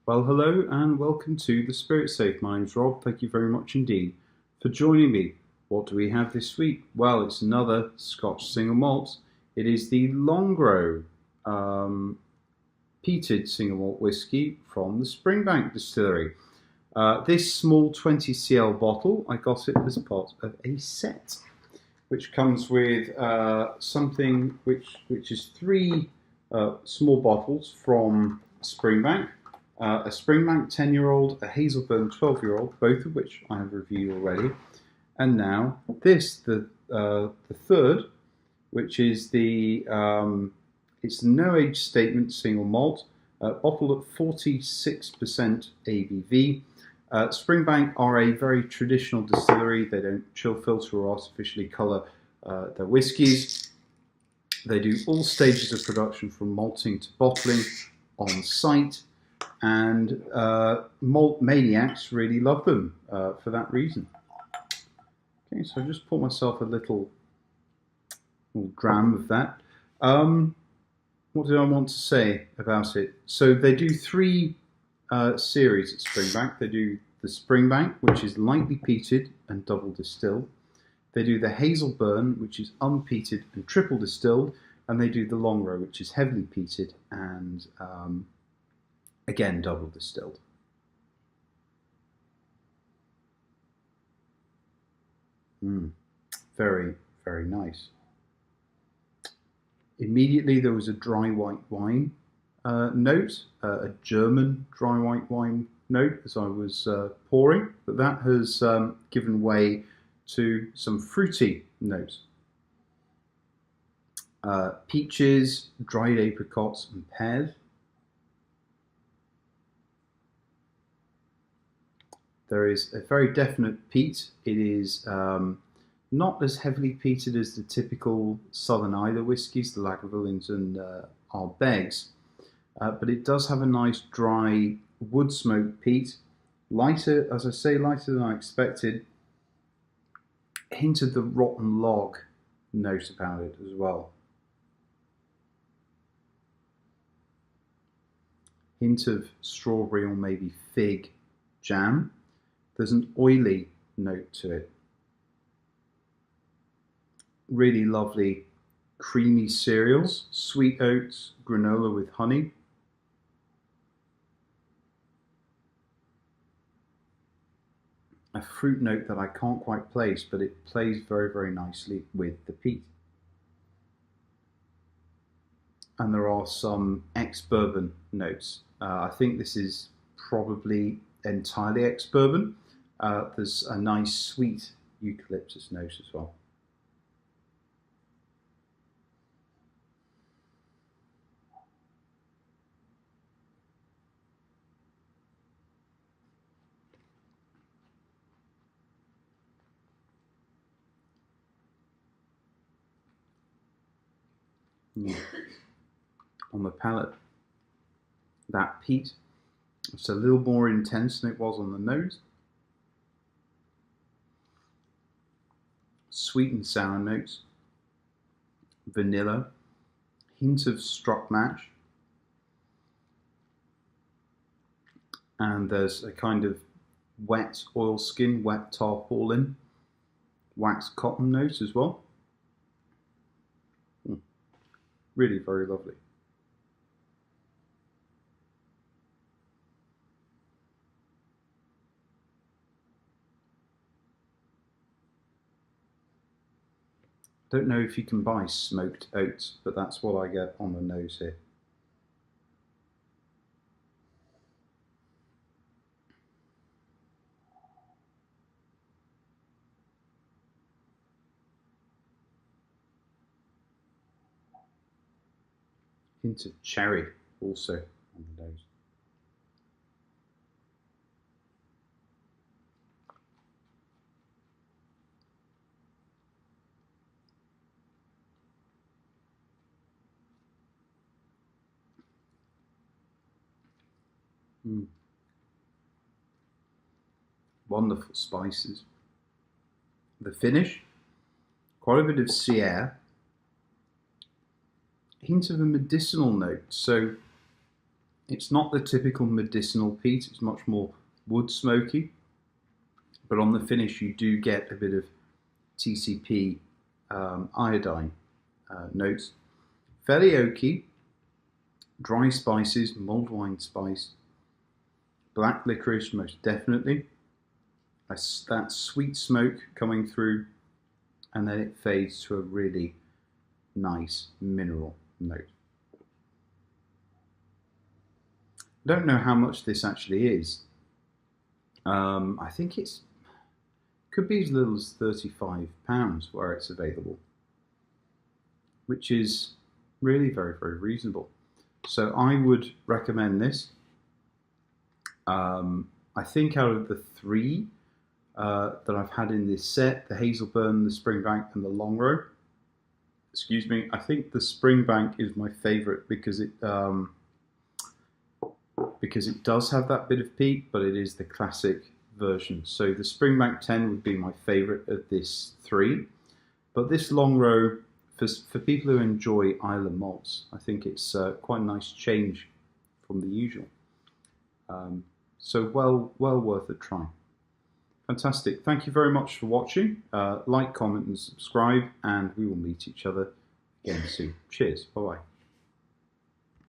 Well, hello and welcome to the Spirit Safe. My name's Rob. Thank you very much indeed for joining me. What do we have this week? Well, it's another Scotch single malt. It is the Longrow peated single malt whiskey from the Springbank distillery. This small 20 cl bottle, I got it as part of a set, which comes with something which is three small bottles from Springbank. A Springbank 10-year-old, a Hazelburn 12-year-old, both of which I have reviewed already, and now this, the third, which is the it's the no age statement single malt, bottled at 46% ABV. Springbank are a very traditional distillery. They don't chill filter or artificially colour their whiskies. They do all stages of production from malting to bottling on site. And malt maniacs really love them for that reason. Okay, so I just pour myself a little dram of that. What did I want to say about it? So they do three series at Springbank. They do the Springbank, which is lightly peated and double distilled. They do the Hazelburn, which is unpeated and triple distilled. And they do the Longrow, which is heavily peated and again, double distilled. Very, very nice. Immediately there was a dry white wine note, a German dry white wine note as I was pouring, but that has given way to some fruity notes. Peaches, dried apricots and pears. There is a very definite peat. It is not as heavily peated as the typical Southern Isle whiskies, the Lagavulins and Arbegs, but it does have a nice dry wood smoke peat. Lighter, as I say, lighter than I expected. Hint of the rotten log note about it as well. Hint of strawberry or maybe fig jam. There's an oily note to it. Really lovely creamy cereals, sweet oats, granola with honey. A fruit note that I can't quite place, but it plays very, very nicely with the peat. And there are some ex-bourbon notes. I think this is probably entirely ex-bourbon. There's a nice sweet eucalyptus note as well. On the palate, that peat, it's a little more intense than it was on the nose. Sweet and sour notes, vanilla, hint of struck mash, and there's a kind of wet oilskin, wet tarpaulin, waxed cotton note as well. Really very lovely. Don't know if you can buy smoked oats, but that's what I get on the nose here. Hint of cherry also on the nose. Wonderful spices. The finish, quite a bit of sea air, hint of a medicinal note. So It's not the typical medicinal peat, it's much more wood smoky, but on the finish you do get a bit of TCP iodine notes. Fairly oaky, dry spices, mulled wine spice, black licorice most definitely, that sweet smoke coming through, and then it fades to a really nice mineral note. I don't know how much this actually is. I think it's could be as little as £35 where it's available, which is really very, very reasonable. So I would recommend this. I think out of the three that I've had in this set, the Hazelburn, the Springbank and the Longrow, excuse me, I think the Springbank is my favourite because it does have that bit of peat, but it is the classic version. So the Springbank 10 would be my favourite of this three, but this Longrow, for people who enjoy Islay malts, I think it's quite a nice change from the usual. So well worth a try. Fantastic. Thank you very much for watching. Like, comment and subscribe, and we will meet each other again soon. Cheers. Bye-bye.